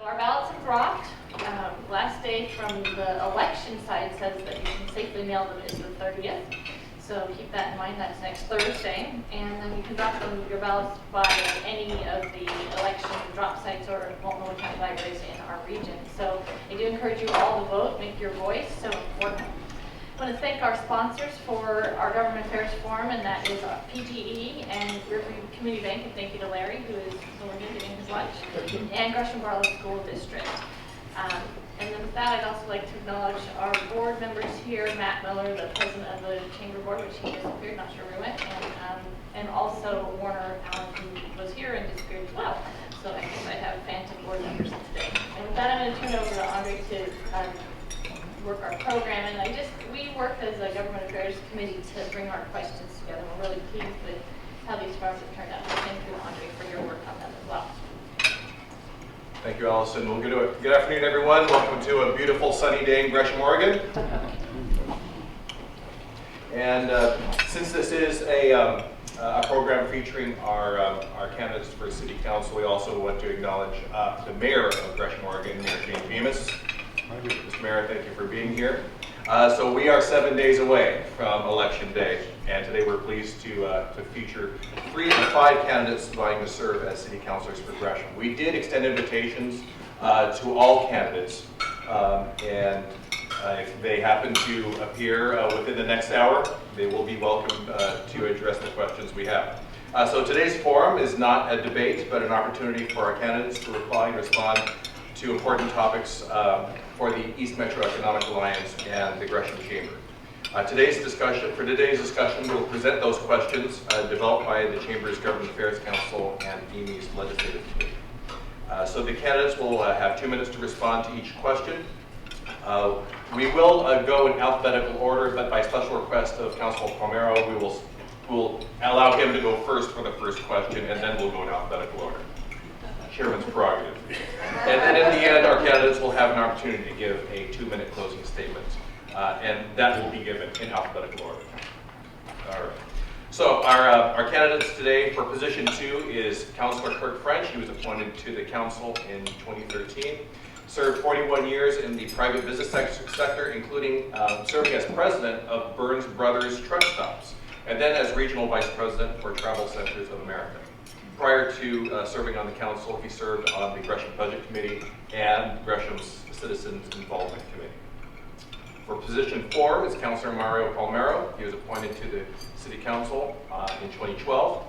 Our ballots have dropped. Last day from the election side says that you can safely mail them is the 30th. So keep that in mind, that's next Thursday. And then you can drop your ballots by any of the election drop sites or Multnomah County libraries in our region. So I do encourage you all to vote, make your voice so important. I want to thank our sponsors for our Government Affairs Forum, and that is PGE and Riverview Community Bank, and thank you to Larry, who is getting his lunch, and Gresham School District. And then with that, I'd also like to acknowledge our board members here, Matt Miller, the president of the Chamber Board, which he disappeared, not sure where he went, and also Warner Allen, who was here and disappeared as well. So I guess I have phantom board members today. And with that, I'm going to turn it over to Andre to work our program. And we work as a Government Affairs Committee to bring our questions together. We're really pleased with how these forums have turned out. So thank you, Andre, for your work on them as well. Thank you, Allison. Well, good afternoon, everyone. Welcome to a beautiful sunny day in Gresham, Oregon. And since this is a program featuring our candidates for City Council, we also want to acknowledge the Mayor of Gresham, Oregon, Mayor James Bemis. Mr. Mayor, thank you for being here. So we are 7 days away from Election Day, and today we're pleased to feature 3 of the 5 candidates vying to serve as City Councilors for Gresham. We did extend invitations to all candidates, and if they happen to appear within the next hour, they will be welcome to address the questions we have. So today's forum is not a debate, but an opportunity for our candidates to reply and respond to important topics for the East Metro Economic Alliance and the Gresham Chamber. Today's discussion, we'll present those questions developed by the Chamber's Government Affairs Council and EME's Legislative Committee. So the candidates will have 2 minutes to respond to each question. We will go in alphabetical order, but by special request of Councilor Palmero, we'll allow him to go first for the first question, and then we'll go in alphabetical order. Chairman's prerogative. And then in the end, our candidates will have an opportunity to give a 2-minute closing statement, and that will be given in alphabetical order. All right. So our candidates today for position 2 is Councilor Kirk French. He was appointed to the council in 2013. Served 41 years in the private business sector, including serving as president of Burns Brothers Truck Stops, and then as regional vice president for Travel Centers of America. Prior to serving on the council, he served on the Gresham Budget Committee and Gresham's Citizens Involvement Committee. For position 4 is Councilor Mario Palmero. He was appointed to the City Council in 2012.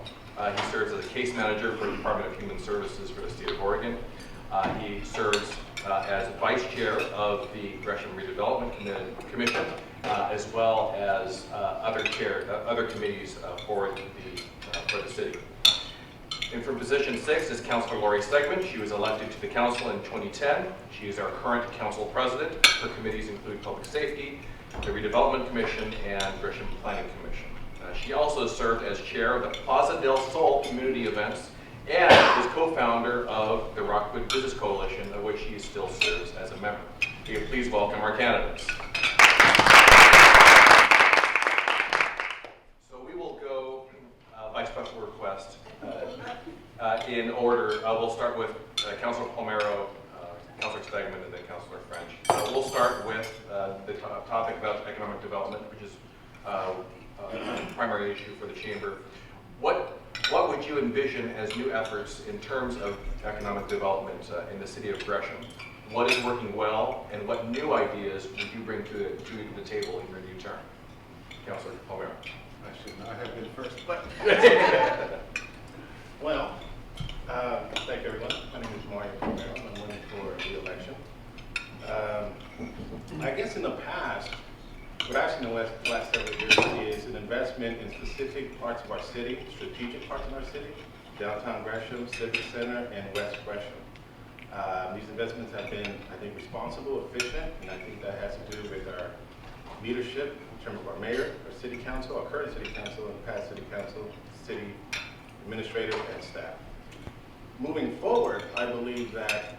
He serves as a case manager for the Department of Human Services for the state of Oregon. He serves as vice chair of the Gresham Redevelopment Commission, as well as other committees for the city. And for position 6 is Councilor Lori Stegman. She was elected to the council in 2010. She is our current council president. Her committees include Public Safety, the Redevelopment Commission, and Gresham Planning Commission. She also served as chair of the Plaza del Sol community events and is co-founder of the Rockwood Business Coalition, of which she still serves as a member. Will you please welcome our candidates. So we will go by special request in order. We'll start with Councilor Palmero, Councilor Stegman, and then Councilor French. We'll start with the topic about economic development, which is a primary issue for the Chamber. What would you envision as new efforts in terms of economic development in the city of Gresham? What is working well, and what new ideas would you bring to the table in your new term? Councilor Palmero. I should not have been first, but well, thank you, everyone. My name is Mario Palmero. I'm running for the election. I guess in the past, what I've seen in the last several years is an investment in specific parts of our city, strategic parts of our city, downtown Gresham, Civic Center, and West Gresham. These investments have been, I think, responsible, efficient, and I think that has to do with our leadership in terms of our mayor, our city council, our current city council, and past city council, city administrator, and staff. Moving forward, I believe that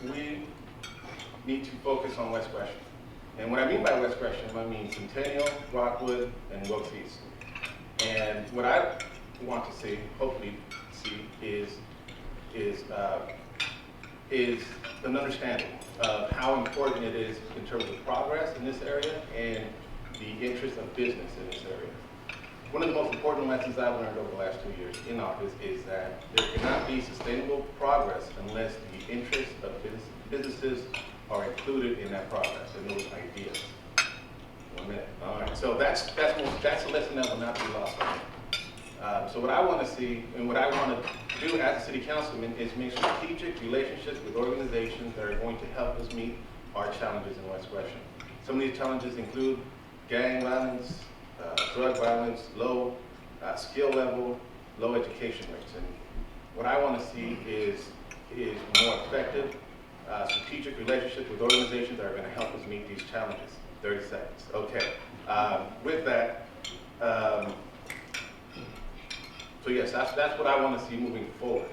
we need to focus on West Gresham. And what I mean by West Gresham, I mean Centennial, Rockwood, and Wilkes East. And what I want to see, hopefully see, is is an understanding of how important it is in terms of progress in this area and the interest of business in this area. One of the most important lessons I've learned over the last 2 years in office is that there cannot be sustainable progress unless the interests of businesses are included in that progress and those ideas. 1 minute. All right. So that's a lesson that will not be lost on me. So what I want to see and what I want to do as a city councilman is make strategic relationships with organizations that are going to help us meet our challenges in West Gresham. Some of these challenges include gang violence, drug violence, low skill level, low education rates. And what I want to see is more effective strategic relationships with organizations that are going to help us meet these challenges. 30 seconds. Okay. With that, so yes, that's what I want to see moving forward.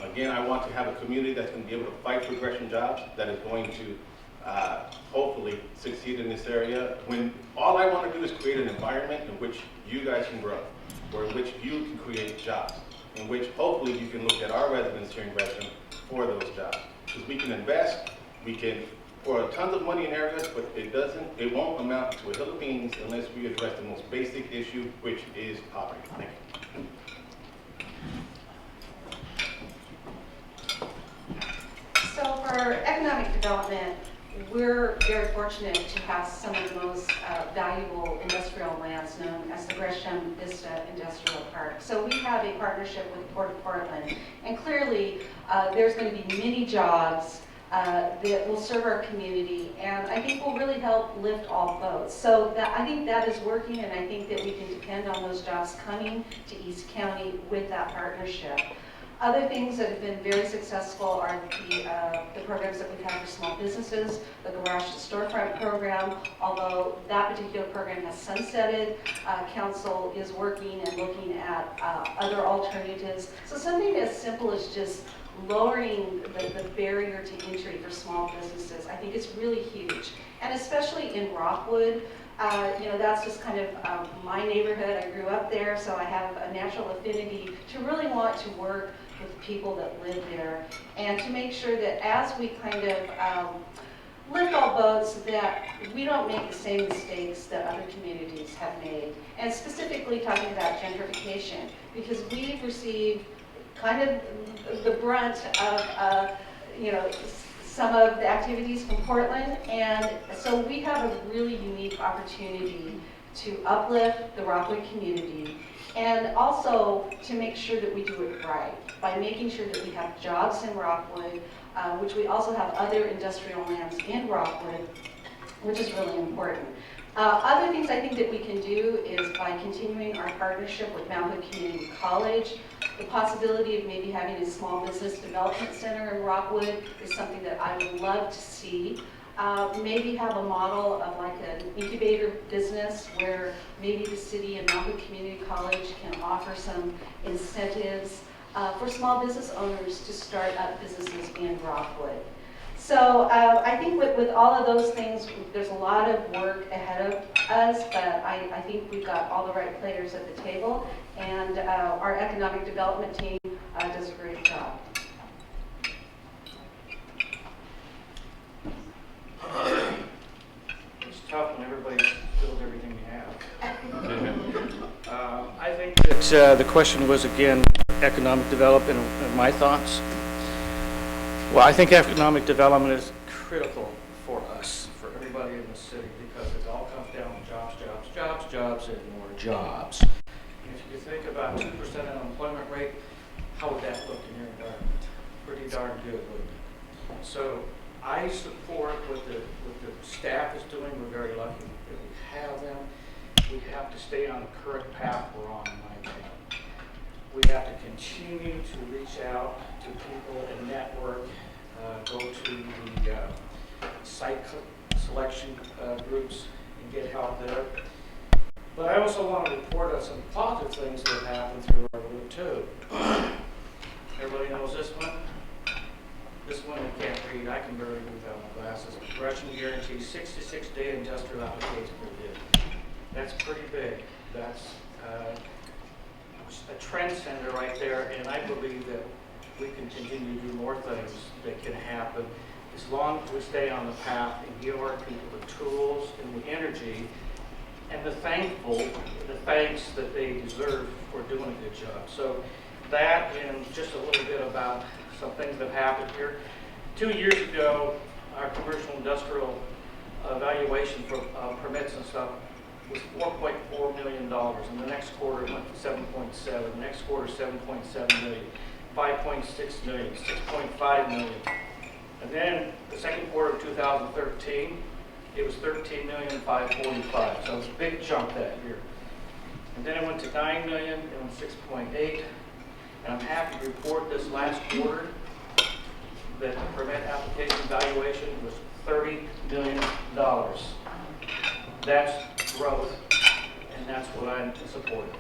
Again, I want to have a community that's going to be able to fight for Gresham jobs, that is going to hopefully succeed in this area. When all I want to do is create an environment in which you guys can grow, or in which you can create jobs, in which hopefully you can look at our residents here in Gresham for those jobs. Because we can invest, we can pour tons of money in areas, but it won't amount to a hill of beans unless we address the most basic issue, which is poverty. Thank you. So for economic development, we're very fortunate to have some of the most valuable industrial lands known as the Gresham Vista Industrial Park. So we have a partnership with the Port of Portland, and clearly there's going to be many jobs that will serve our community, and I think will really help lift all boats. So I think that is working, and I think that we can depend on those jobs coming to East County with that partnership. Other things that have been very successful are the programs that we've had for small businesses, the Garage to Storefront program. Although that particular program has sunsetted, council is working and looking at other alternatives. So something as simple as just lowering the barrier to entry for small businesses, I think is really huge. And especially in Rockwood, that's just kind of my neighborhood. I grew up there, so I have a natural affinity to really want to work with people that live there, and to make sure that as we kind of lift all boats, that we don't make the same mistakes that other communities have made. And specifically talking about gentrification, because we've received kind of the brunt of some of the activities from Portland, and so we have a really unique opportunity to uplift the Rockwood community, and also to make sure that we do it right by making sure that we have jobs in Rockwood, which we also have other industrial lands in Rockwood, which is really important. Other things I think that we can do is by continuing our partnership with Mount Hood Community College. The possibility of maybe having a small business development center in Rockwood is something that I would love to see. Maybe have a model of like an incubator business where maybe the city and Mount Hood Community College can offer some incentives for small business owners to start up businesses in Rockwood. So I think with all of those things, there's a lot of work ahead of us, but I think we've got all the right players at the table, and our economic development team does a great job. It's tough when everybody's filled everything you have. I think that the question was, again, economic development and my thoughts. Well, I think economic development is critical for us, for everybody in the city, because it all comes down to jobs, jobs, jobs, jobs, and more jobs. And if you think about 2% unemployment rate, how would that look in your environment? Pretty darn good, wouldn't it? So I support what the staff is doing. We're very lucky that we have them. We have to stay on the current path we're on, in my opinion. We have to continue to reach out to people and network, go to the site selection groups and get help there. But I also want to report on some positive things that have happened through our group too. Everybody knows this one? This one you can't read. I can barely read without my glasses. Gresham guarantees 66-day industrial application review. That's pretty big. That's a trend center right there, and I believe that we can continue to do more things that can happen as long as we stay on the path and give our people the tools and the energy and the thanks that they deserve for doing a good job. So that, and just a little bit about some things that have happened here. 2 years ago, our commercial industrial evaluation for permits and stuff was $4.4 million. And the next quarter it went to 7.7. Next quarter, 7.7 million, 5.6 million, 6.5 million. And then the second quarter of 2013, it was 13,545,000. So it was a big jump that year. And then it went to 9 million, it went 6.8. And I'm happy to report this last quarter that the permit application valuation was $30 million. That's growth, and that's what I'm supporting.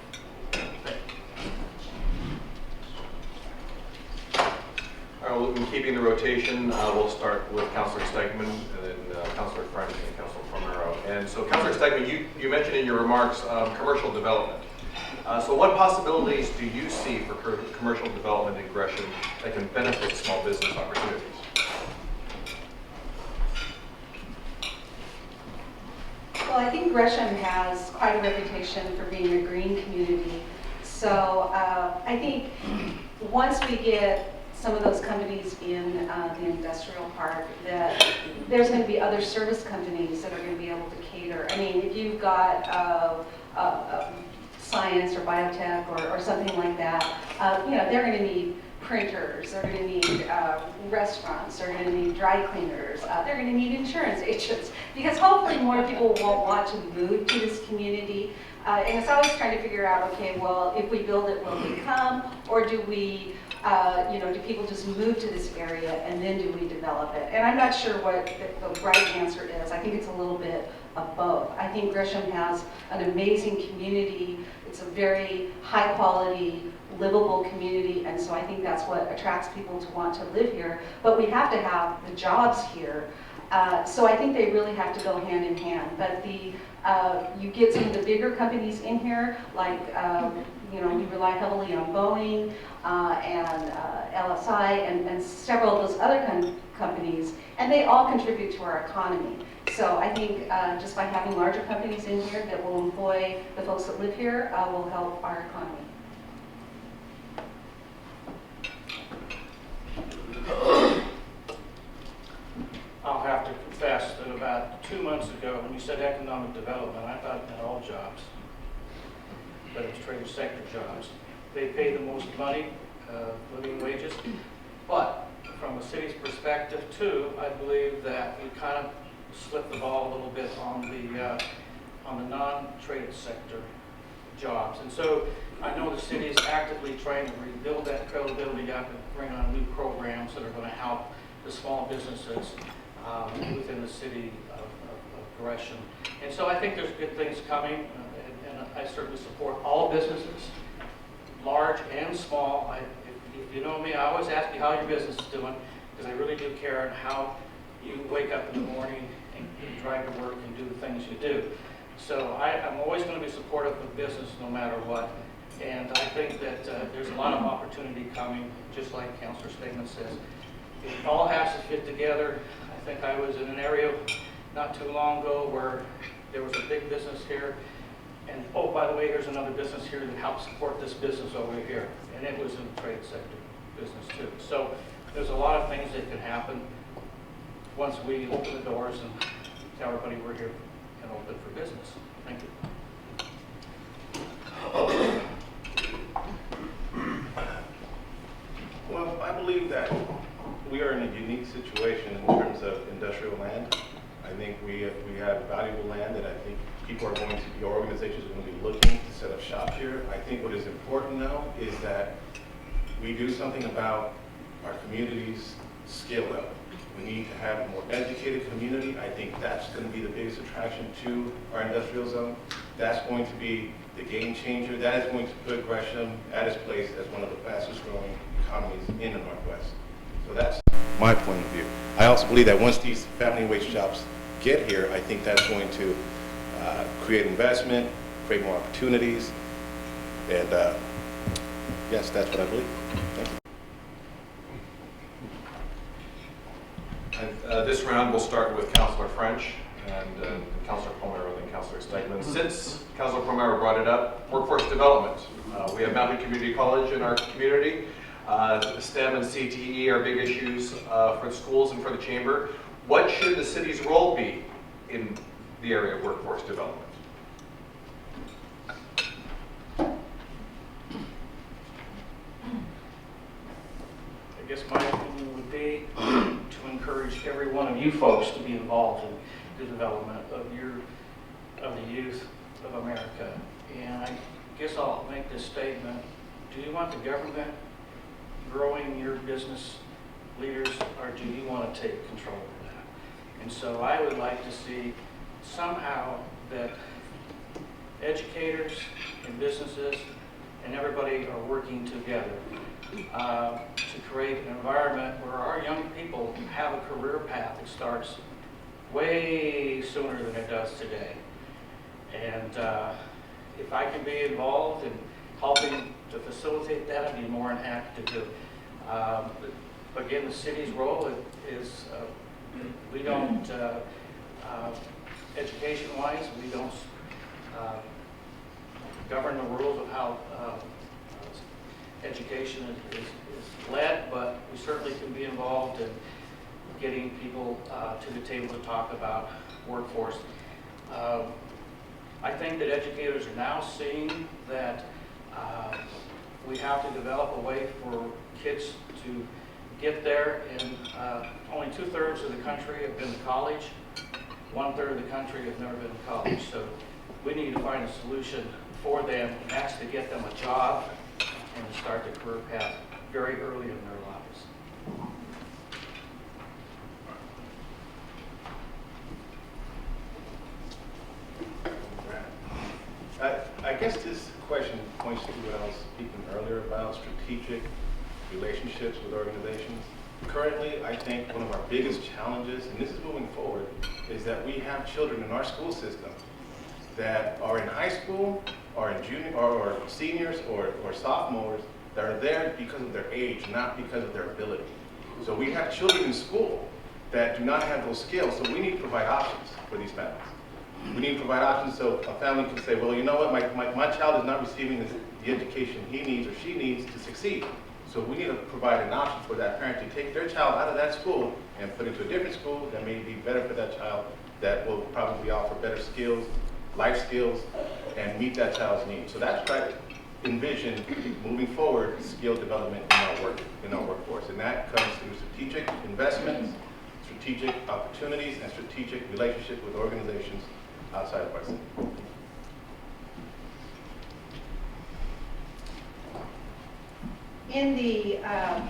All right, well, in keeping the rotation, we'll start with Councilor Stegman, and then Councilor Frank, and Councilor Romero. And so, Councilor Stegman, you mentioned in your remarks commercial development. So what possibilities do you see for commercial development in Gresham that can benefit small business opportunities? Well, I think Gresham has quite a reputation for being a green community. So I think once we get some of those companies in the industrial park, that there's going to be other service companies that are going to be able to cater. I mean, if you've got science or biotech or something like that, they're going to need printers, they're going to need restaurants, they're going to need dry cleaners, they're going to need insurance agents, because hopefully more people will want to move to this community. And it's always trying to figure out, okay, well, if we build it, will they come, or do we, do people just move to this area and then do we develop it? And I'm not sure what the right answer is. I think it's a little bit of both. I think Gresham has an amazing community. It's a very high quality, livable community, and so I think that's what attracts people to want to live here. But we have to have the jobs here. So I think they really have to go hand in hand. But you get some of the bigger companies in here, like we rely heavily on Boeing and LSI and several of those other companies, and they all contribute to our economy. So I think just by having larger companies in here that will employ the folks that live here will help our economy. I'll have to confess that about 2 months ago, when you said economic development, I thought it meant all jobs, but it's trade sector jobs. They pay the most money, living wages, but from a city's perspective too, I believe that we kind of slipped the ball a little bit on the non-trade sector jobs. And so I know the city is actively trying to rebuild that credibility up and bring on new programs that are going to help the small businesses within the city of Gresham. And so I think there's good things coming, and I certainly support all businesses, large and small. If you know me, I always ask you how your business is doing, because I really do care on how you wake up in the morning and drive to work and do the things you do. So I'm always going to be supportive of business no matter what. And I think that there's a lot of opportunity coming, just like Councilor Stegman says. It all has to fit together. I think I was in an area not too long ago where there was a big business here. And oh, by the way, here's another business here that helps support this business over here. And it was in the trade sector business too. So there's a lot of things that can happen once we open the doors and tell everybody we're here and open for business. Thank you. Well, I believe that we are in a unique situation in terms of industrial land. I think we have valuable land that I think people are going to, your organizations are going to be looking to set up shop here. I think what is important now is that we do something about our community's skill level. We need to have a more educated community. I think that's going to be the biggest attraction to our industrial zone. That's going to be the game changer. That is going to put Gresham at its place as one of the fastest growing economies in the Northwest. So that's my point of view. I also believe that once these family wage jobs get here, I think that's going to create investment, create more opportunities, and yes, that's what I believe. Thank you. round, we'll start with Councilor French and Councilor Palmero, then Councilor Stegman. Since Councilor Palmero brought it up, workforce development. We have Mountain Community College in our community. STEM and CTE are big issues for the schools and for the chamber. What should the city's role be in the area of workforce development? I guess my opinion would be to encourage every one of you folks to be involved in the development of the youth of America. And I guess I'll make this statement. Do you want the government growing your business leaders, or do you want to take control of that? And so I would like to see somehow that educators and businesses and everybody are working together to create an environment where our young people have a career path that starts way sooner than it does today. And if I can be involved in helping to facilitate that, I'd be more than happy to do. Again, the city's role is we don't, education-wise, we don't govern the rules of how education is led, but we certainly can be involved in getting people to the table to talk about workforce. I think that educators are now seeing that we have to develop a way for kids to get there, and only 2/3 of the country have been to college. 1/3 of the country have never been to college. So we need to find a solution for them, and that's to get them a job and to start the career path very early in their lives. I guess this question points to what I was speaking earlier about strategic relationships with organizations. Currently, I think one of our biggest challenges, and this is moving forward, is that we have children in our school system that are in high school or in junior or seniors or sophomores that are there because of their age, not because of their ability. So we have children in school that do not have those skills, so we need to provide options for these families. We need to provide options so a family can say, well, you know what, my child is not receiving the education he needs or she needs to succeed. So we need to provide an option for that parent to take their child out of that school and put into a different school that may be better for that child, that will probably offer better skills, life skills, and meet that child's needs. So that's what I envision moving forward, skill development in our workforce. And that comes through strategic investments, strategic opportunities, and strategic relationships with organizations outside of our city. In the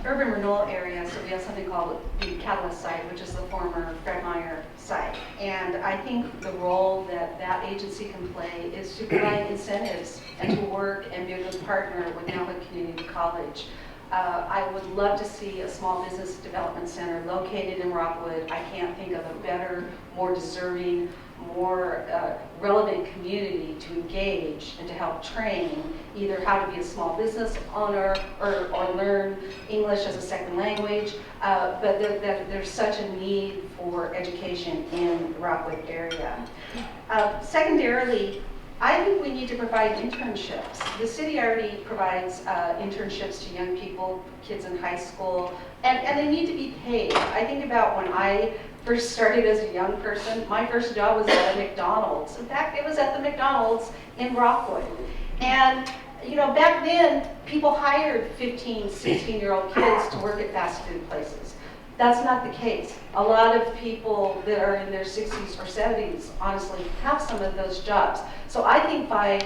urban renewal area, so we have something called the Catalyst site, which is the former Fred Meyer site. And I think the role that that agency can play is to provide incentives and to work and be a good partner with Mountain Community College. I would love to see a small business development center located in Rockwood. I can't think of a better, more deserving, more relevant community to engage and to help train either how to be a small business owner or learn English as a second language. But there's such a need for education in the Rockwood area. Secondarily, I think we need to provide internships. The city already provides internships to young people, kids in high school, and they need to be paid. I think about when I first started as a young person, my first job was at a McDonald's. In fact, it was at the McDonald's in Rockwood. And you know, back then, people hired 15, 16-year-old kids to work at fast food places. That's not the case. A lot of people that are in their 60s or 70s, honestly, have some of those jobs. So I think by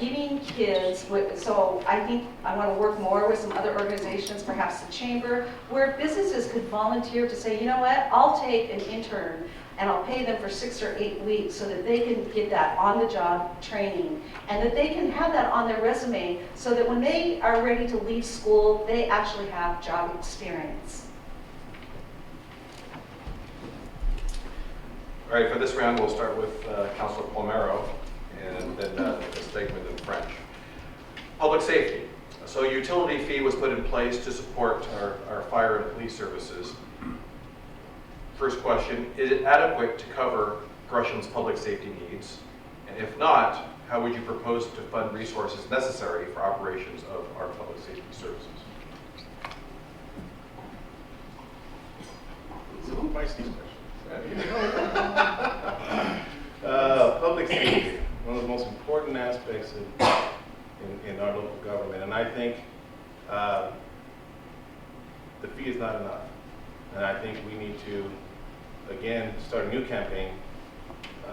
giving kids, so I think I want to work more with some other organizations, perhaps the chamber, where businesses could volunteer to say, you know what, I'll take an intern and I'll pay them for 6 or 8 weeks so that they can get that on-the-job training and that they can have that on their resume so that when they are ready to leave school, they actually have job experience. All right, for this round, we'll start with Councilor Palmero and then Stegman and French. Public safety. So a utility fee was put in place to support our fire and police services. First question, is it adequate to cover Gresham's public safety needs? And if not, how would you propose to fund resources necessary for operations of our public safety services? So who writes these questions? Public safety, one of the most important aspects in our local government, and I think the fee is not enough. And I think we need to, again, start a new campaign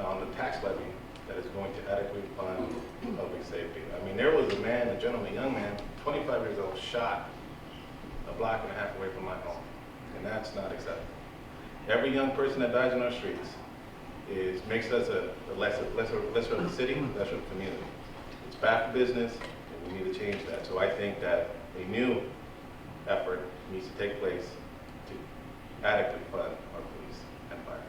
on the tax levy that is going to adequately fund public safety. I mean, there was a man, a gentleman, a young man, 25 years old, shot a block and a half away from my home, and that's not acceptable. Every young person that dies in our streets makes us a lesser of the city, lesser of the community. It's bad for business, and we need to change that. So I think that a new effort needs to take place to adequately fund our police and fire.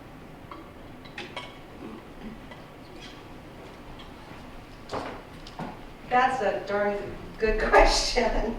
That's a darn good question.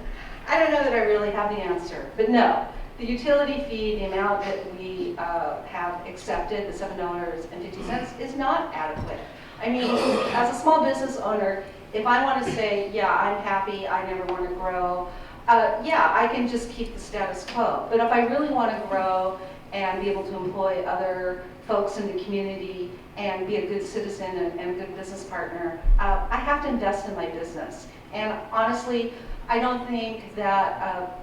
I don't know that I really have the answer, but no. The utility fee, the amount that we have accepted, the $7.50, is not adequate. I mean, as a small business owner, if I want to say, yeah, I'm happy, I never want to grow, yeah, I can just keep the status quo. But if I really want to grow and be able to employ other folks in the community and be a good citizen and a good business partner, I have to invest in my business. And honestly, I don't think that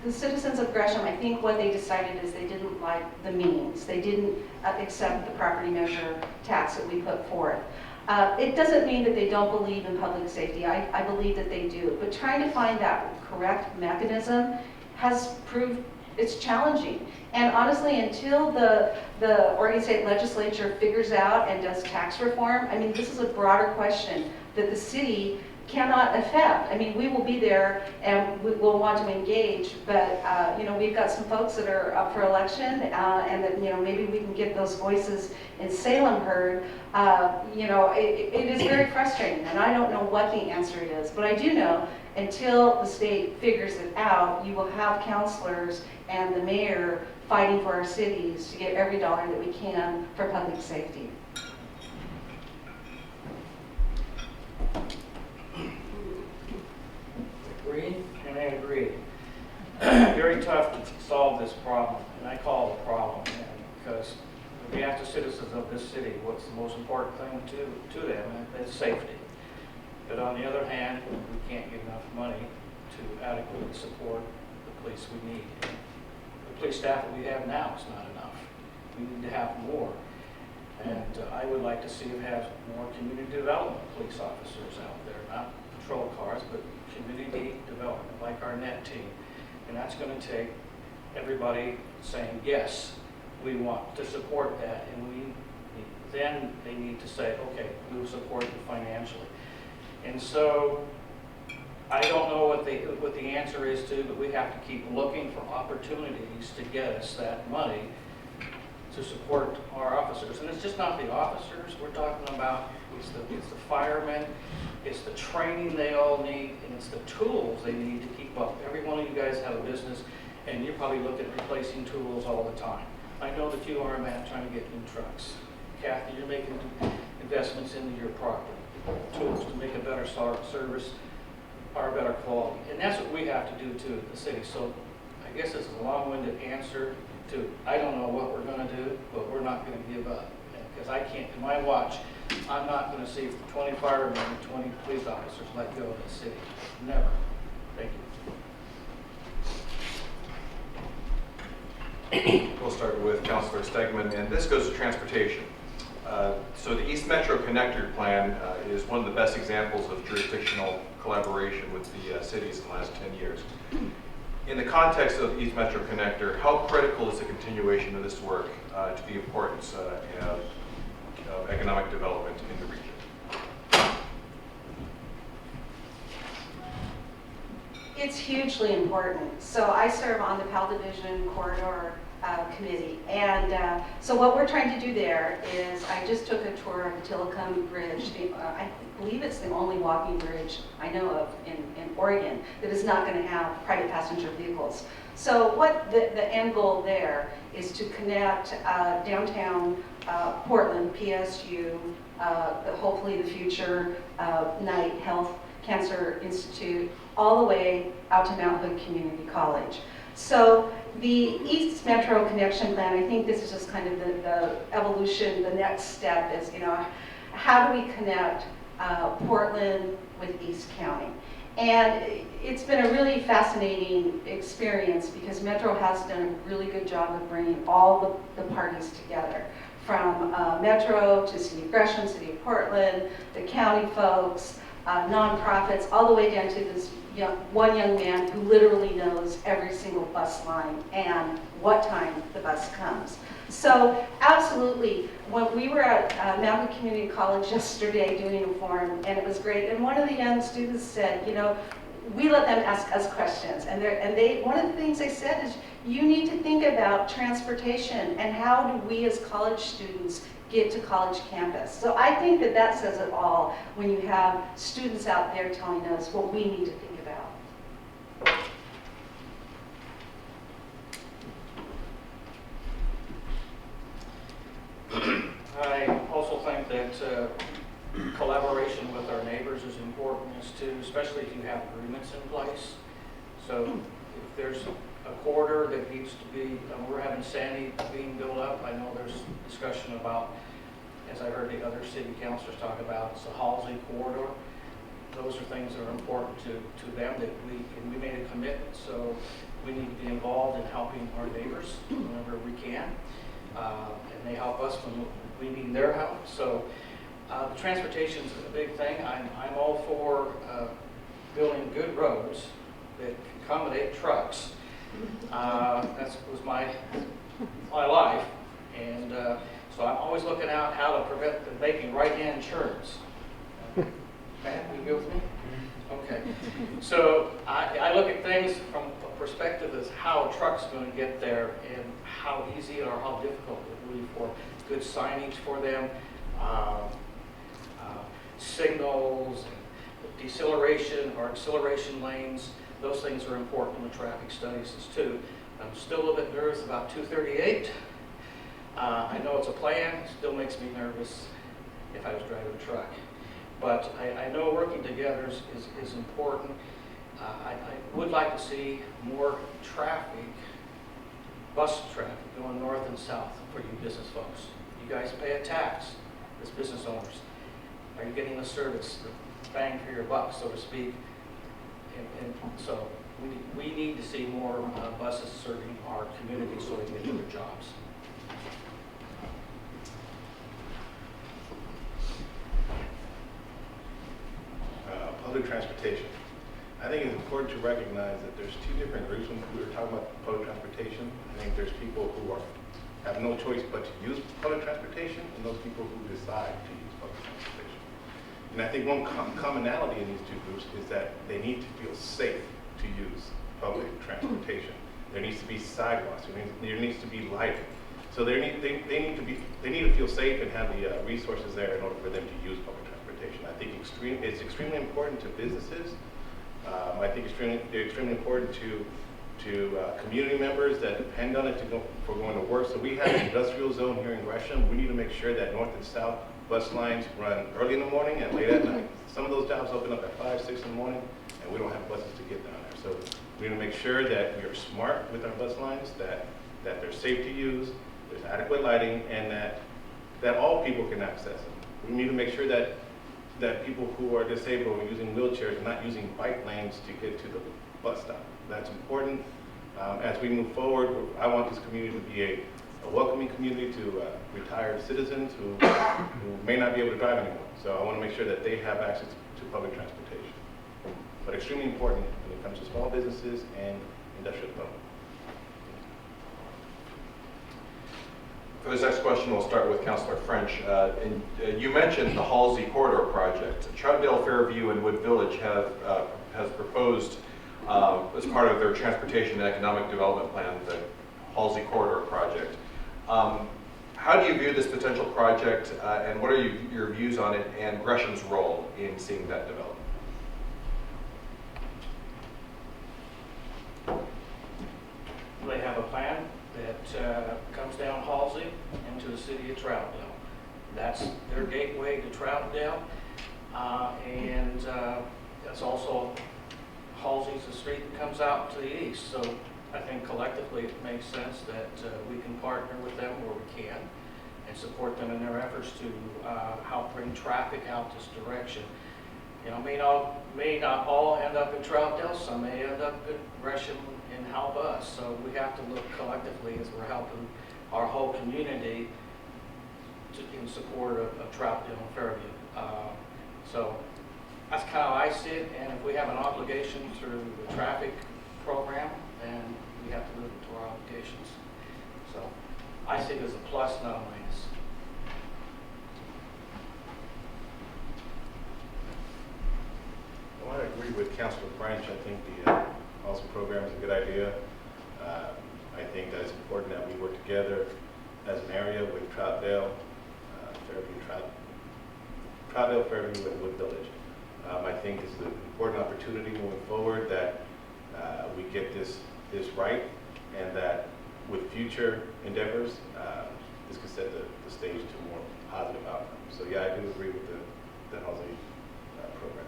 the citizens of Gresham, I think what they decided is they didn't like the means. They didn't accept the property measure tax that we put forth. It doesn't mean that they don't believe in public safety. I believe that they do. But trying to find that correct mechanism has proved it's challenging. And honestly, until the Oregon State Legislature figures out and does tax reform, I mean, this is a broader question that the city cannot affect. I mean, we will be there and we will want to engage, but you know, we've got some folks that are up for election, and that, you know, maybe we can get those voices in Salem heard. You know, it is very frustrating, and I don't know what the answer is, but I do know until the state figures it out, you will have counselors and the mayor fighting for our cities to get every dollar that we can for public safety. Agree, and I agree. Very tough to solve this problem, and I call it a problem, because we ask the citizens of this city what's the most important thing to them, and it's safety. But on the other hand, we can't get enough money to adequately support the police we need. The police staff that we have now is not enough. We need to have more. And I would like to see us have more community development police officers out there, not patrol cars, but community development, like our net team. And that's going to take everybody saying, yes, we want to support that, and then they need to say, okay, we'll support you financially. And so I don't know what the answer is to, but we have to keep looking for opportunities to get us that money to support our officers. And it's just not the officers we're talking about, it's the firemen, it's the training they all need, and it's the tools they need to keep up. Every one of you guys have a business, and you're probably looking at replacing tools all the time. I know that you are, Matt, trying to get new trucks. Kathy, you're making investments into your property, tools to make a better service or a better quality. And that's what we have to do too at the city. So I guess this is a long-winded answer to, I don't know what we're going to do, but we're not going to give up. Because I can't, in my watch, I'm not going to see 20 firemen and 20 police officers let go of the city. Never. Thank you. We'll start with Councilor Stegman, and this goes to transportation. So the East Metro Connector Plan is one of the best examples of jurisdictional collaboration with the cities in the last 10 years. In the context of East Metro Connector, how critical is the continuation of this work to the importance of economic development in the region? It's hugely important. So I serve on the Pal Division corridor committee. And so what we're trying to do there is, I just took a tour of the Tillicum Bridge. I believe it's the only walking bridge I know of in Oregon that is not going to have private passenger vehicles. So what the end goal there is to connect downtown Portland, PSU, hopefully the future Knight Health Cancer Institute, all the way out to Mount Hood Community College. So the East Metro Connection Plan, I think this is just kind of the evolution, the next step is, how do we connect Portland with East County? And it's been a really fascinating experience because Metro has done a really good job of bringing all the parties together, from Metro to City of Gresham, City of Portland, the county folks, nonprofits, all the way down to this one young man who literally knows every single bus line and what time the bus comes. So absolutely, when we were at Mount Hood Community College yesterday doing a forum, and it was great, and one of the young students said, we let them ask us questions, and one of the things they said is, you need to think about transportation and how do we as college students get to college campus. So I think that says it all when you have students out there telling us what we need to think about. I also think that collaboration with our neighbors is important, especially if you have agreements in place. So if there's a corridor that needs to be, we're having Sandy being built up. I know there's discussion about, as I heard the other city councilors talk about, it's a Halsey corridor. Those are things that are important to them that we made a commitment. So we need to be involved in helping our neighbors whenever we can. And they help us when we need their help. So the transportation is a big thing. I'm all for building good roads that accommodate trucks. That was my life. And so I'm always looking out how to prevent them making right-hand turns. Matt, will you go with me? Okay. So I look at things from a perspective as how a truck's going to get there and how easy or how difficult it will be for good signage for them, signals, and deceleration or acceleration lanes. Those things are important in the traffic studies too. I'm still a little bit nervous about 238. I know it's a plan. It still makes me nervous if I was driving a truck. But I know working together is important. I would like to see more traffic, bus traffic, going north and south for you business folks. You guys pay a tax as business owners. Are you getting the service, the bang for your buck, so to speak? And so we need to see more buses serving our community so they can get to their jobs. Public transportation. I think it's important to recognize that there's two different groups when we were talking about public transportation. I think there's people who have no choice but to use public transportation, and those people who decide to use public transportation. And I think one commonality in these two groups is that they need to feel safe to use public transportation. There needs to be sidewalks. There needs to be lighting. So they need to feel safe and have the resources there in order for them to use public transportation. I think it's extremely important to businesses. I think they're extremely important to community members that depend on it for going to work. So we have an industrial zone here in Gresham. We need to make sure that north and south bus lines run early in the morning and late at night. Some of those jobs open up at 5, 6 in the morning, and we don't have buses to get down there. So we need to make sure that we are smart with our bus lines, that they're safe to use, there's adequate lighting, and that all people can access them. We need to make sure that people who are disabled or using wheelchairs are not using bike lanes to get to the bus stop. That's important. As we move forward, I want this community to be a welcoming community to retired citizens who may not be able to drive anymore. So I want to make sure that they have access to public transportation. But extremely important when it comes to small businesses and industrial development. For this next question, we'll start with Councilor French. You mentioned the Halsey Corridor project. Troutdale, Fairview, and Wood Village has proposed as part of their transportation and economic development plan the Halsey Corridor project. How do you view this potential project, and what are your views on it and Gresham's role in seeing that develop? They have a plan that comes down Halsey into the city of Troutdale. That's their gateway to Troutdale. And that's also, Halsey's the street that comes out to the east. So I think collectively it makes sense that we can partner with them where we can and support them in their efforts to help bring traffic out this direction. You know, may not all end up in Troutdale, some may end up in Gresham and help us. So we have to look collectively as we're helping our whole community in support of Troutdale and Fairview. So that's kind of how I see it, and if we have an obligation through the traffic program, then we have to live up to our obligations. So I see it as a plus, not a minus. Well, I agree with Councilor French. I think the Halsey program is a good idea. I think that it's important that we work together as an area with Troutdale, Troutdale, Fairview, and Wood Village. I think it's an important opportunity moving forward that we get this right, and that with future endeavors, this could set the stage to more positive outcomes. So yeah, I do agree with the Halsey program.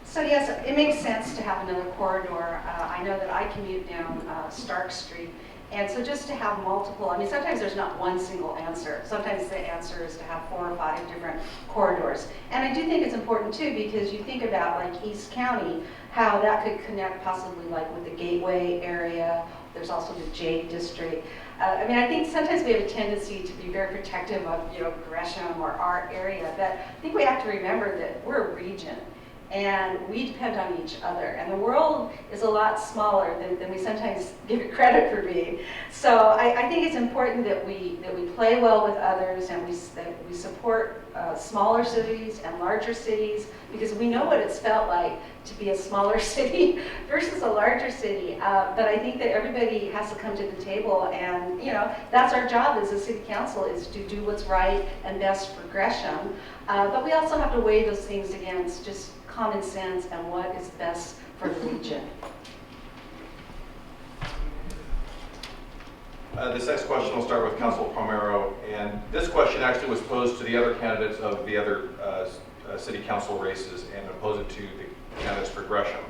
So yes, it makes sense to have another corridor. I know that I commute down Stark Street, and so just to have multiple, I mean, sometimes there's not one single answer. Sometimes the answer is to have 4 or 5 different corridors. And I do think it's important too, because you think about like East County, how that could connect possibly like with the Gateway area. There's also the J District. I mean, I think sometimes we have a tendency to be very protective of, you know, Gresham or our area, but I think we have to remember that we're a region. And we depend on each other. And the world is a lot smaller than we sometimes give it credit for being. So I think it's important that we play well with others, and that we support smaller cities and larger cities, because we know what it's felt like to be a smaller city versus a larger city. But I think that everybody has to come to the table, and you know, that's our job as a city council, is to do what's right and best for Gresham. But we also have to weigh those things against just common sense and what is best for the region. This next question will start with Councilor Palmero, and this question actually was posed to the other candidates of the other city council races, and I'll pose it to the candidates for Gresham.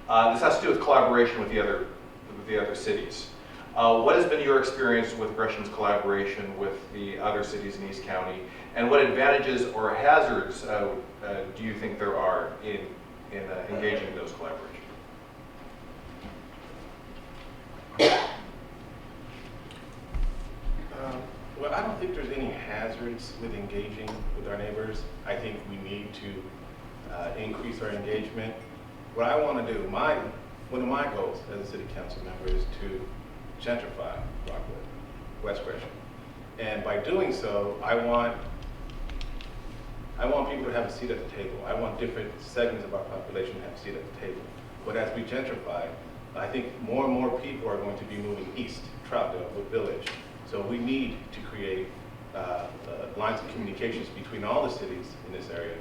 This has to do with collaboration with the other cities. What has been your experience with Gresham's collaboration with the other cities in East County, and what advantages or hazards do you think there are in engaging in those collaborations? Well, I don't think there's any hazards with engaging with our neighbors. I think we need to increase our engagement. What I want to do, one of my goals as a city council member is to gentrify Rockwood, West Gresham. And by doing so, I want people to have a seat at the table. I want different segments of our population to have a seat at the table. But as we gentrify, I think more and more people are going to be moving east, Troutdale, Wood Village. So we need to create lines of communications between all the cities in this area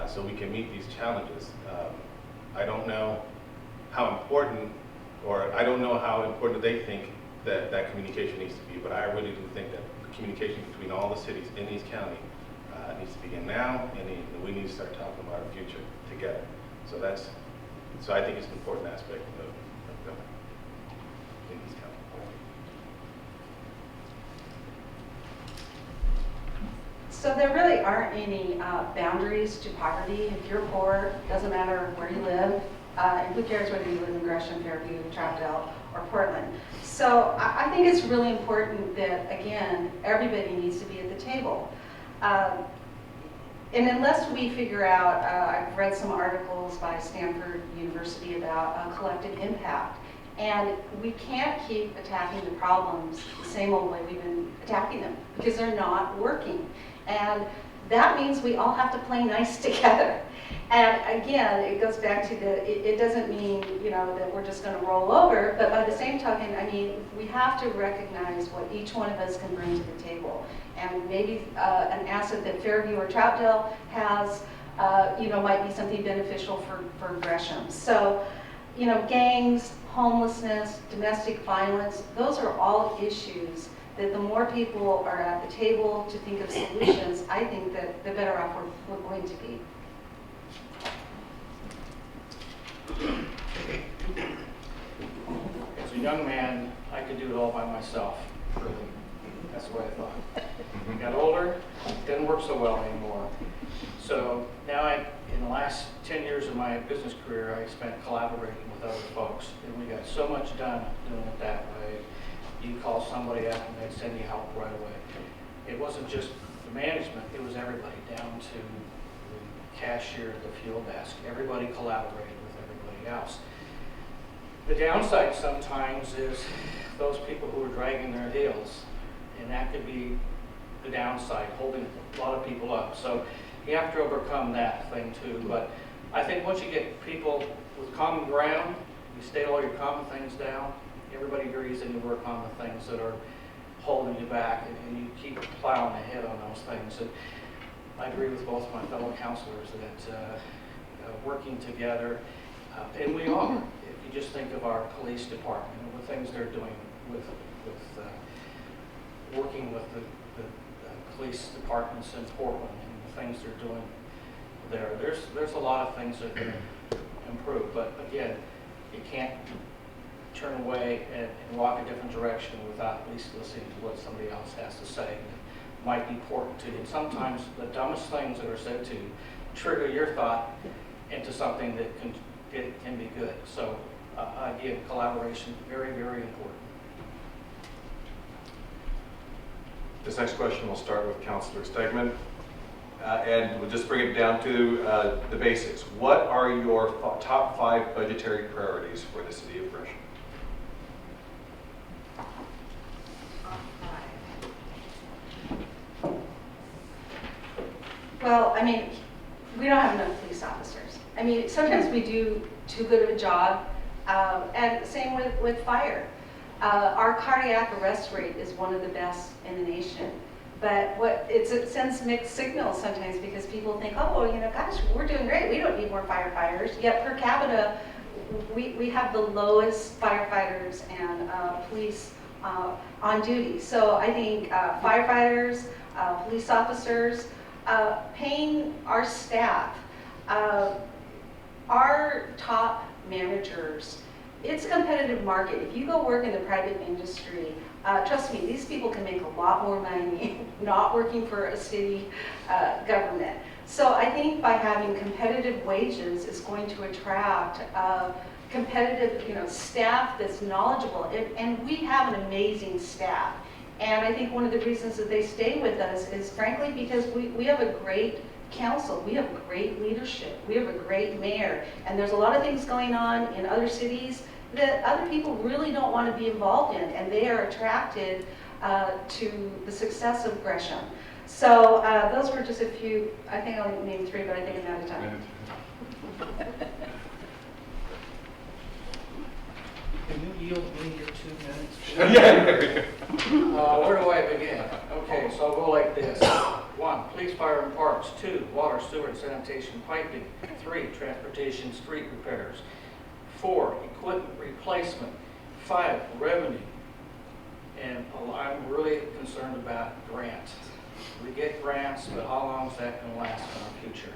so we can meet these challenges. I don't know how important, or I don't know how important they think that communication needs to be, but I really do think that the communication between all the cities in East County needs to begin now, and we need to start talking about our future together. So I think it's an important aspect of government in East County. So there really aren't any boundaries to poverty. If you're poor, doesn't matter where you live. And who cares whether you live in Gresham, Fairview, Troutdale, or Portland. So I think it's really important that, again, everybody needs to be at the table. And unless we figure out, I've read some articles by Stanford University about collective impact. And we can't keep attacking the problems the same old way we've been attacking them, because they're not working. And that means we all have to play nice together. And again, it goes back to it doesn't mean, that we're just going to roll over, but by the same token, I mean, we have to recognize what each one of us can bring to the table. And maybe an asset that Fairview or Troutdale has, might be something beneficial for Gresham. So, gangs, homelessness, domestic violence, those are all issues that the more people are at the table to think of solutions, I think that the better off we're going to be. As a young man, I could do it all by myself, really. That's the way I thought. Got older, didn't work so well anymore. So now in the last 10 years of my business career, I spent collaborating with other folks, and we got so much done doing it that way. You call somebody up and they'd send you help right away. It wasn't just the management, it was everybody, down to the cashier at the fuel desk. Everybody collaborated with everybody else. The downside sometimes is those people who are dragging their heels, and that could be the downside, holding a lot of people up. So you have to overcome that thing too. But I think once you get people with common ground, you state all your common things down, everybody agrees, and you work on the things that are holding you back, and you keep plowing ahead on those things. And I agree with both my fellow counselors that working together, and we are. If you just think of our police department and the things they're doing with working with the police departments in Portland and the things they're doing there's a lot of things that can improve. But again, you can't turn away and walk a different direction without at least listening to what somebody else has to say. It might be important to you. And sometimes the dumbest things that are said to you trigger your thought into something that can be good. So again, collaboration, very, very important. This next question will start with Councilor Stegman, and we'll just bring it down to the basics. What are your top 5 budgetary priorities for the city of Gresham? Well, I mean, we don't have enough police officers. I mean, sometimes we do too good of a job, and same with fire. Our cardiac arrest rate is one of the best in the nation, but it sends mixed signals sometimes because people think, oh, gosh, we're doing great. We don't need more firefighters. Yet per capita, we have the lowest firefighters and police on duty. So I think firefighters, police officers, paying our staff, our top managers. It's a competitive market. If you go work in the private industry, trust me, these people can make a lot more money not working for a city government. So I think by having competitive wages is going to attract competitive staff that's knowledgeable. And we have an amazing staff. And I think one of the reasons that they stay with us is frankly because we have a great council, we have great leadership, we have a great mayor, and there's a lot of things going on in other cities that other people really don't want to be involved in, and they are attracted to the success of Gresham. So those were just a few. I think I'll name 3, but I think I'm out of time. Can you yield me your 2 minutes? Where do I begin? Okay, so I'll go like this. 1, police, fire, and parks. 2, water, sewer, and sanitation piping. 3, transportation, street repairs. 4, equipment replacement. 5, revenue. And I'm really concerned about grants. We get grants, but how long is that going to last in our future?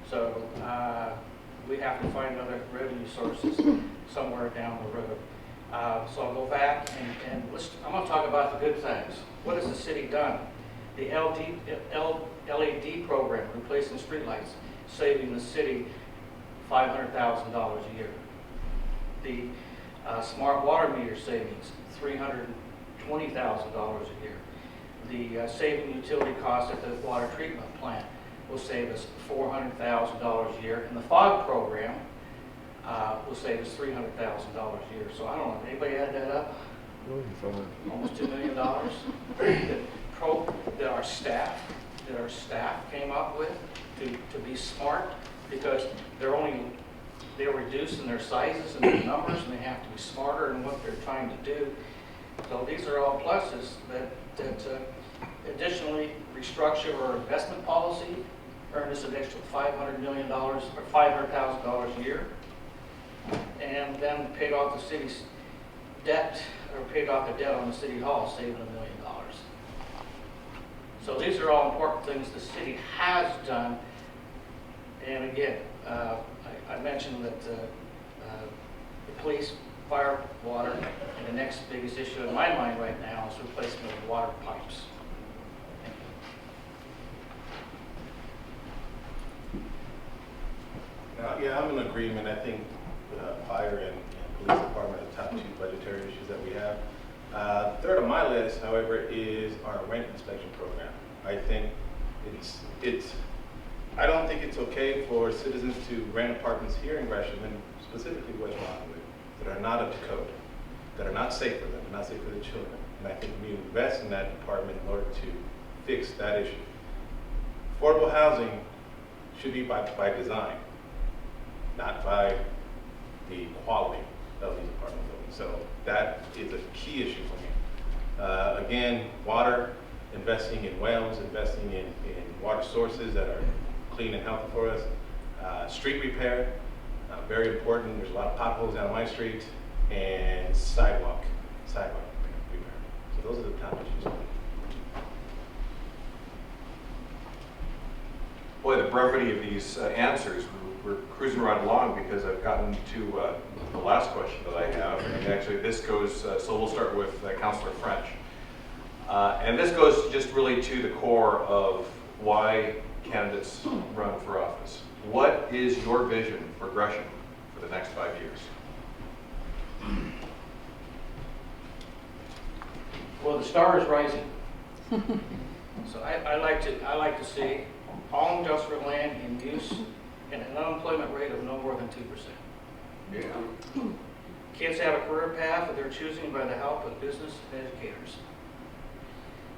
So we have to find other revenue sources somewhere down the road. So I'll go back and I'm going to talk about the good things. What has the city done? The LED program, replacing streetlights, saving the city $500,000 a year. The smart water meter savings, $320,000 a year. The saving utility costs at the water treatment plant will save us $400,000 a year. And the FOG program will save us $300,000 a year. So I don't know, anybody add that up? Almost $2 million that our staff that our staff came up with to be smart, because they're reduced in their sizes and their numbers, and they have to be smarter in what they're trying to do. So these are all pluses that additionally restructure our investment policy, earned us an extra $500 million or $500,000 a year, and then paid off the city's debt, or paid off the debt on the city hall, saving $1 million. So these are all important things the city has done. And again, I mentioned that the police, fire, water, and the next biggest issue in my mind right now is replacement of water pipes. Yeah, I'm in agreement. I think fire and police department are the top two budgetary issues that we have. Third on my list, however, is our rent inspection program. I think I don't think it's okay for citizens to rent apartments here in Gresham, and specifically West Rockwood, that are not up to code, that are not safe for them, not safe for the children. And I think we invest in that department in order to fix that issue. Affordable housing should be by design, not by the quality of these apartment buildings. So that is a key issue for me. Again, water, investing in wells, investing in water sources that are clean and healthy for us. Street repair, very important. There's a lot of potholes down my street, and sidewalk repair. So those are the top issues for me. Boy, the brevity of these answers, we're cruising right along because I've gotten to the last question that I have. And actually this goes, so we'll start with Councillor French. And this goes just really to the core of why candidates run for office. What is your vision for Gresham for the next 5 years? Well, the star is rising. So I like to see all industrial land in use and an unemployment rate of no more than 2%. Yeah. Kids have a career path of their choosing by the help of business and educators.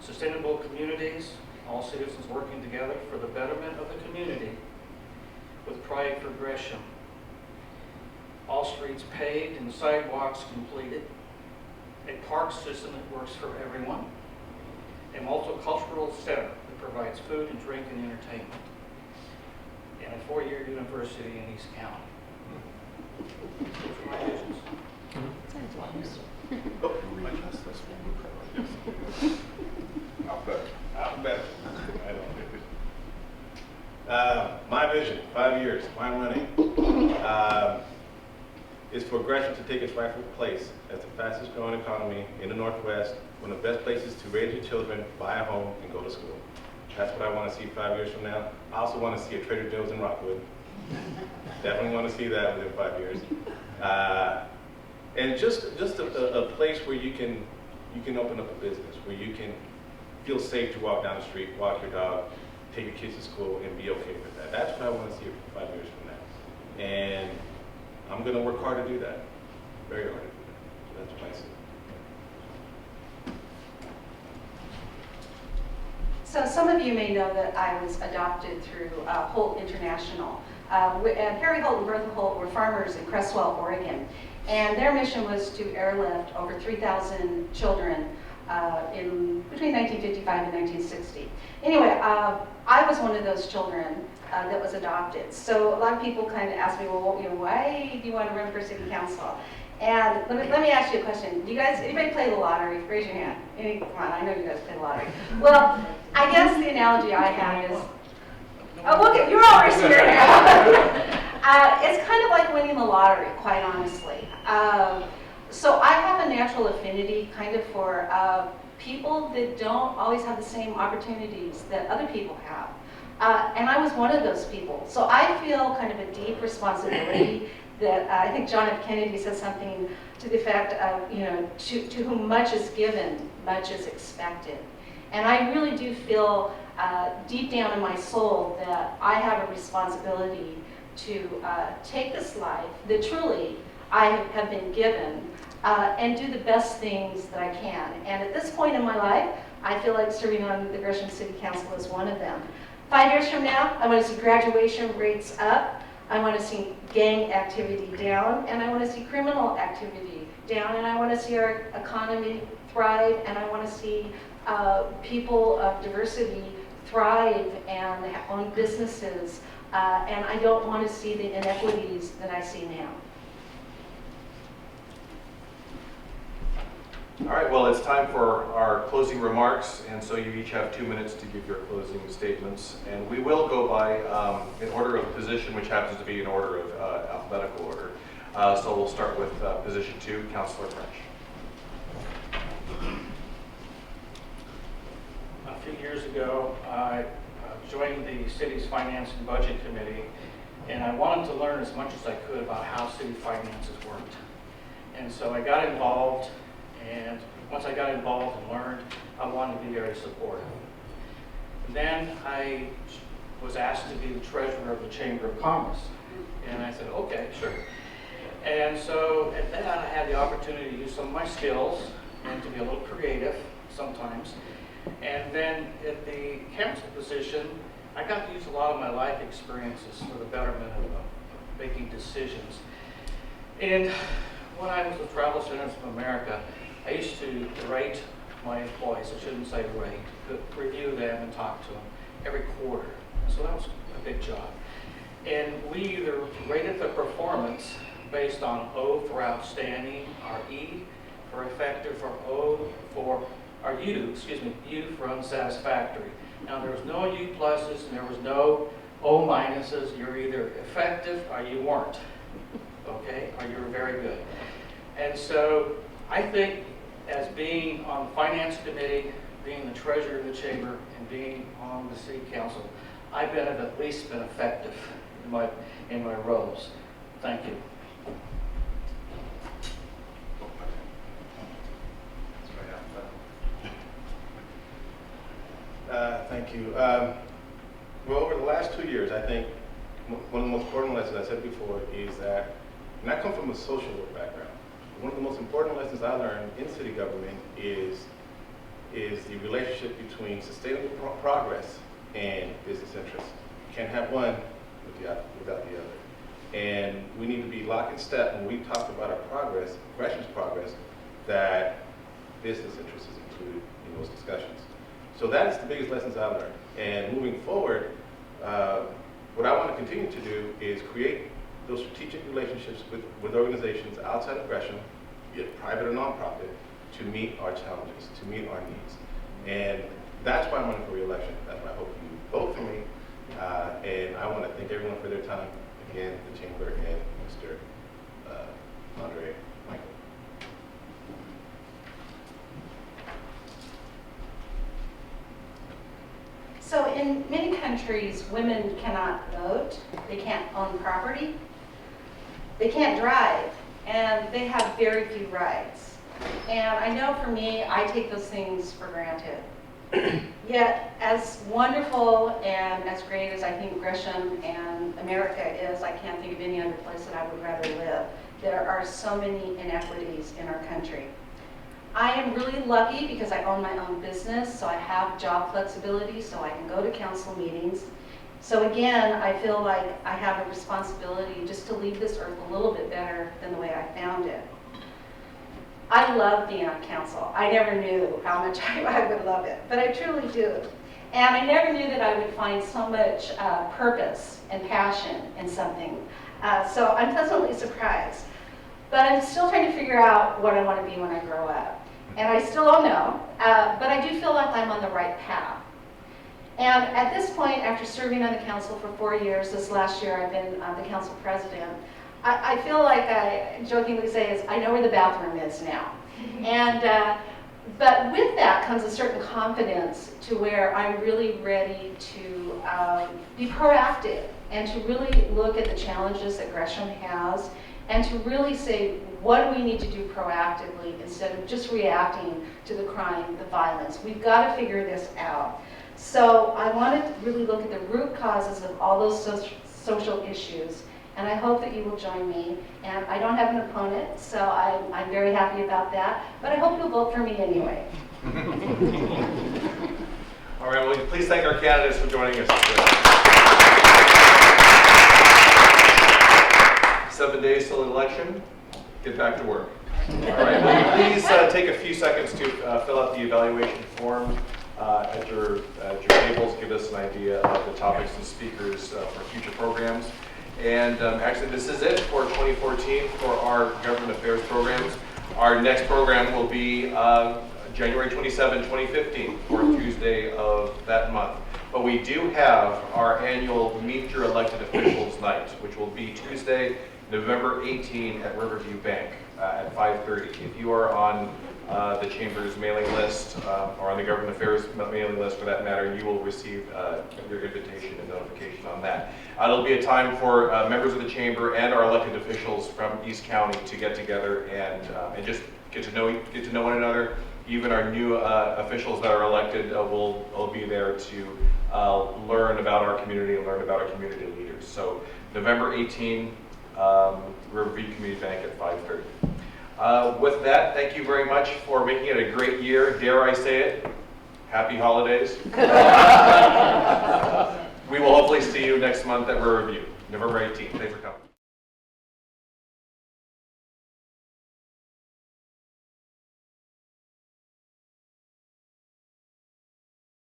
Sustainable communities, all citizens working together for the betterment of the community with pride for Gresham. All streets paved and sidewalks completed. A park system that works for everyone. A multicultural center that provides food and drink and entertainment. And a 4-year university in East County. Those are my visions. Alphabetical. My vision, 5 years, my running, is for Gresham to take its rightful place as the fastest growing economy in the Northwest, one of the best places to raise your children, buy a home, and go to school. That's what I want to see 5 years from now. I also want to see a Trader Joe's in Rockwood. Definitely want to see that within 5 years. And just a place where you can open up a business, where you can feel safe to walk down the street, walk your dog, take your kids to school, and be okay with that. That's what I want to see 5 years from now. And I'm going to work hard to do that, very hard to do that. So that's what I see. So some of you may know that I was adopted through Holt International. Harry Holt and Bertha Holt were farmers in Cresswell, Oregon. And their mission was to airlift over 3,000 children in between 1955 and 1960. Anyway, I was one of those children that was adopted. So a lot of people kind of ask me, well, you know, why do you want to run for city council? And let me ask you a question. Do you guys, anybody play the lottery? Raise your hand. Come on, I know you guys play the lottery. Well, I guess the analogy I have is, oh, look, you're all raising your hand. It's kind of like winning the lottery, quite honestly. So I have a natural affinity kind of for people that don't always have the same opportunities that other people have. And I was one of those people. So I feel kind of a deep responsibility that I think John F. Kennedy said something to the effect of, you know, to whom much is given, much is expected. And I really do feel deep down in my soul that I have a responsibility to take this life that truly I have been given and do the best things that I can. And at this point in my life, I feel like serving on the Gresham City Council is one of them. 5 years from now, I want to see graduation rates up, I want to see gang activity down, and I want to see criminal activity down, and I want to see our economy thrive, and I want to see people of diversity thrive and own businesses, and I don't want to see the inequities that I see now. All right, well, it's time for our closing remarks, and so you each have 2 minutes to give your closing statements. And we will go by in order of position, which happens to be in order of alphabetical order. So we'll start with position 2, Councilor French. A few years ago, I joined the city's Finance and Budget Committee, and I wanted to learn as much as I could about how city finances worked. And so I got involved, and once I got involved and learned, I wanted to be very supportive. And then I was asked to be the treasurer of the Chamber of Commerce, and I said, okay, sure. And so at that, I had the opportunity to use some of my skills and to be a little creative sometimes. And then at the council position, I got to use a lot of my life experiences for the betterment of making decisions. And when I was with Travel Centers of America, I used to rate my employees, I shouldn't say rate, but review them and talk to them every quarter. So that was a big job. And we either rated the performance based on O for outstanding, our E for effective, or O for, or U for unsatisfactory. Now there was no U pluses and there was no O minuses. You're either effective or you weren't, okay? Or you were very good. And so I think as being on the Finance Committee, being the treasurer of the chamber, and being on the city council, I have at least been effective in my roles. Thank you. Thank you. Well, over the last 2 years, I think one of the most important lessons I said before is that, and I come from a social work background, one of the most important lessons I learned in city government is the relationship between sustainable progress and business interests. You can't have one without the other. And we need to be lock in step when we talk about our progress, Gresham's progress, that business interest is included in those discussions. So that is the biggest lessons I learned. And moving forward, what I want to continue to do is create those strategic relationships with organizations outside of Gresham, be it private or nonprofit, to meet our challenges, to meet our needs. And that's why I'm running for re-election. That's why I hope you vote for me. And I want to thank everyone for their time. Again, the Chamber and Mr. Andre Michael. So in many countries, women cannot vote, they can't own property, they can't drive, and they have very few rights. And I know for me, I take those things for granted. Yet, as wonderful and as great as I think Gresham and America is, I can't think of any other place that I would rather live. There are so many inequities in our country. I am really lucky because I own my own business, so I have job flexibility, so I can go to council meetings. So again, I feel like I have a responsibility just to leave this earth a little bit better than the way I found it. I love being on council. I never knew how much I would love it, but I truly do. And I never knew that I would find so much purpose and passion in something. So I'm pleasantly surprised. But I'm still trying to figure out what I want to be when I grow up. And I still don't know, but I do feel like I'm on the right path. And at this point, after serving on the council for 4 years, this last year I've been the council president, I feel like I jokingly say is I know where the bathroom is now. And but with that comes a certain confidence to where I'm really ready to be proactive and to really look at the challenges that Gresham has and to really say, what do we need to do proactively instead of just reacting to the crime, the violence? We've got to figure this out. So I want to really look at the root causes of all those social issues, and I hope that you will join me. And I don't have an opponent, so I'm very happy about that, but I hope you'll vote for me anyway. All right, well, please thank our candidates for joining us today. 7 days till the election. Get back to work. All right, will you please take a few seconds to fill out the evaluation form at your tables, give us an idea of the topics and speakers for future programs. And actually, this is it for 2014 for our government affairs programs. Our next program will be January 27, 2015, fourth Tuesday of that month. But we do have our annual Meet Your Elected Officials Night, which will be Tuesday, November 18 at Riverview Bank at 5:30. If you are on the Chamber's mailing list or on the Government Affairs mailing list for that matter, you will receive your invitation and notification on that. It'll be a time for members of the Chamber and our elected officials from East County to get together and just get to know one another. Even our new officials that are elected will be there to learn about our community and learn about our community leaders. So November 18, Riverview Community Bank at 5:30. With that, thank you very much for making it a great year. Dare I say it? Happy holidays. We will hopefully see you next month at Riverview, November 18th. Thanks for coming.